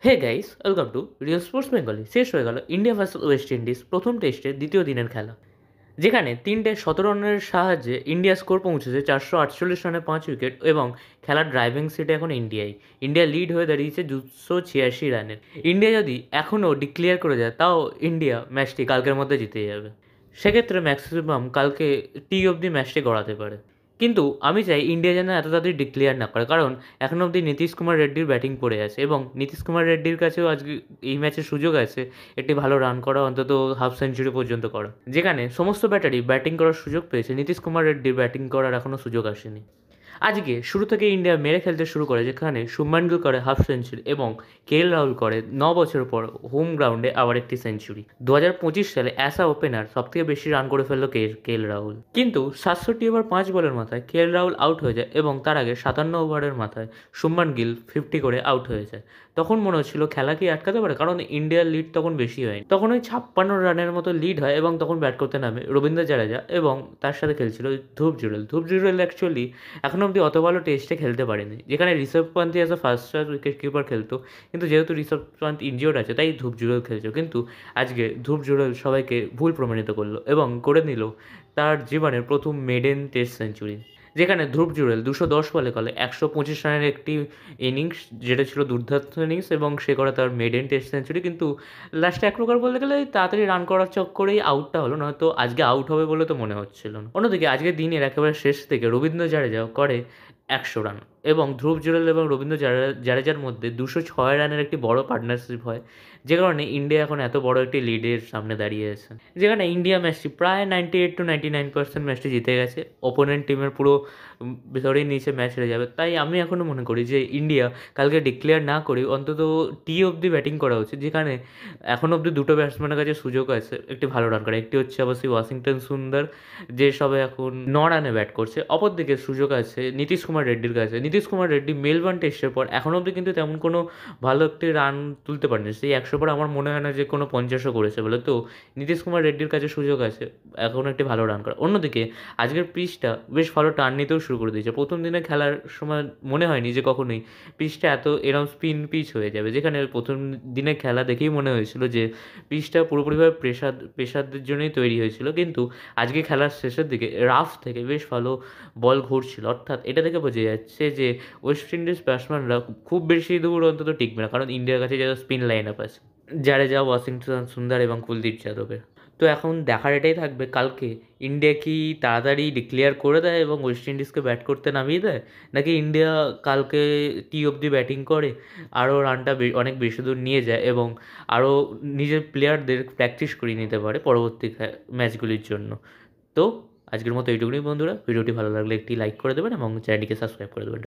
Hey guys, welcome to Real Sports Bengali. শেষ হয়ে গেল ইন্ডিয়া ভার্সেস ওয়েস্ট ইন্ডিজ প্রথম টেস্টের দ্বিতীয় দিনের খেলা, যেখানে 317 রানের সাহায্যে ইন্ডিয়া স্কোর পৌঁছেছে 448 রানে 5 উইকেট এবং খেলার ড্রাইভিং সিটে এখন ইন্ডিয়া লিড হয়ে দাঁড়িয়েছে 286 রানের। ইন্ডিয়া যদি এখনও ডিক্লেয়ার করে যায় তাও ইন্ডিয়া ম্যাচটি কালকের মধ্যে জিতে যাবে। সেক্ষেত্রে ম্যাক্সিমাম কালকে অবধি ম্যাচটি গড়াতে পারে। কিন্তু আমি চাই ইন্ডিয়া যেন এত তাড়াতাড়ি ডিক্লেয়ার না করে, কারণ এখনও অবধি নীতিশ কুমার রেড্ডির ব্যাটিং পড়ে আছে এবং নীতিশ কুমার রেড্ডির কাছেও আজকে এই ম্যাচে সুযোগ আছে একটি ভালো রান করা, অন্তত হাফ সেঞ্চুরি পর্যন্ত করা। যেখানে সমস্ত ব্যাটারই ব্যাটিং করার সুযোগ পেয়েছে, নীতিশ কুমার রেড্ডির ব্যাটিং করার এখনও সুযোগ আসেনি। আজকে শুরু থেকে ইন্ডিয়া মেরে খেলতে শুরু করে, যেখানে শুভমান গিল করে হাফ সেঞ্চুরি এবং রাহুল করে 9 বছর পর হোম গ্রাউন্ডে আবার একটি সেঞ্চুরি। 2025 সালে অ্যাসা ওপেনার সবথেকে বেশি রান করে ফেললো রাহুল, কিন্তু 67 ওভার 5 বলের মাথায় রাহুল আউট হয়ে যায় এবং তার আগে 57 ওভারের মাথায় শুভমান গিল 50 করে আউট হয়ে যায়। তখন মনে হচ্ছিল খেলা কি আটকাতে পারে, কারণ ইন্ডিয়ার লিড তখন বেশি হয়নি। তখন ওই 56 রানের মতো লিড হয় এবং তখন ব্যাট করতে নামে রবীন্দ্র জাদেজা এবং তার সাথে খেলছিল ধ্রুব জুরেল অ্যাকচুয়ালি এখনও অবধি অত ভালো টেস্টে খেলতে পারেনি, যেখানে Rishabh Pant as a first class wicket keeper খেলতো, কিন্তু যেহেতু ঋষভ পান্থ ইনজিওর্ড আছে তাই ধ্রুব জুরেল খেলছে। কিন্তু আজকে ধ্রুব জুরেল সবাইকে ভুল প্রমাণিত করলো এবং করে নিল তার জীবনের প্রথম মেডেন টেস্ট সেঞ্চুরি, যেখানে ধ্রুব জুরেল 210 বলে করে 125 রানের একটি ইনিংস, যেটা ছিল দুর্দান্ত ইনিংস এবং সে করে তার মেডেন টেস্ট সেঞ্চুরি। কিন্তু লাস্টে এক প্রকার বলতে গেলে তাড়াতাড়ি রান করার চক্করেই আউটটা হলো, নয়তো আজকে আউট হবে বলে তো মনে হচ্ছিল না। অন্যদিকে আজকের দিনের একেবারে শেষ থেকে রবীন্দ্র জাদেজা করে 100 রান এবং ধ্রুব জুরেল এবং রবীন্দ্র জাদেজার মধ্যে 206 রানের একটি বড় পার্টনারশিপ হয়, যে কারণে ইন্ডিয়া এখন এত বড় একটি লিডের সামনে দাঁড়িয়ে আছে। যেখানে ইন্ডিয়া ম্যাচটি প্রায় 98 to 99% ম্যাচটি জিতে গেছে, ওপোনেন্ট টিমের পুরো ধরেই নিচে ম্যাচ হেরে যাবে। তাই আমি এখনও মনে করি যে ইন্ডিয়া কালকে ডিক্লেয়ার না করেই অন্তত অবধি ব্যাটিং করা উচিত, যেখানে এখনও অবধি দুটো ব্যাটসম্যানের কাছে সুযোগ আছে একটি ভালো রান করা। একটি হচ্ছে অবশ্যই ওয়াশিংটন সুন্দর, যে সবে এখন 9 রানে ব্যাট করছে। অপরদিকে সুযোগ আছে নীতিশ কুমার রেড্ডির কাছে। নীতিশ কুমার রেড্ডি মেলবোর্ন টেস্টের পর এখনও অবধি কিন্তু তেমন কোনো ভালো একটি রান তুলতে পারেনি। সেই 100 পর আমার মনে হয় না যে কোনো 50ও করেছে বলে। তো নীতিশ কুমার রেড্ডির কাছে সুযোগ আছে এখন একটি ভালো রান করা। অন্যদিকে আজকের পিচটা বেশ ভালো টার্ন নিতেও শুরু করে দিয়েছে। প্রথম দিনে খেলার সময় মনে হয়নি যে কখনোই পিচটা এরকম স্পিন পিচ হয়ে যাবে, যেখানে প্রথম দিনে খেলা দেখেই মনে হয়েছিল যে পিচটা পুরোপুরিভাবে পেসারদের জন্যই তৈরি হয়েছিল। কিন্তু আজকে খেলার শেষের দিকে রাফ থেকে বেশ ভালো বল ঘুরছিল, অর্থাৎ এটা থেকে বোঝা যাচ্ছে যে ওয়েস্ট ইন্ডিজ ব্যাটসম্যানরা খুব বেশি দূর অন্তত টিকবে না, কারণ ইন্ডিয়ার কাছে যারা স্পিন লাইন আপ আছে জাডেজা, ওয়াশিংটন সুন্দর এবং কুলদীপ যাদবের। তো এখন দেখার এটাই থাকবে কালকে ইন্ডিয়া কি তাড়াতাড়ি ডিক্লেয়ার করে দেয় এবং ওয়েস্ট ইন্ডিজকে ব্যাট করতে নামিয়ে দেয়, নাকি ইন্ডিয়া কালকে অবধি ব্যাটিং করে আরও রানটা অনেক বেশি দূর নিয়ে যায় এবং আরও নিজের প্লেয়ারদের প্র্যাকটিস করিয়ে নিতে পারে পরবর্তী ম্যাচগুলির জন্য। তো আজকের মতো এইটুকুনি বন্ধুরা, ভিডিওটি ভালো লাগলে একটি লাইক করে দেবেন এবং চ্যানেলটিকে সাবস্ক্রাইব করে দেবেন।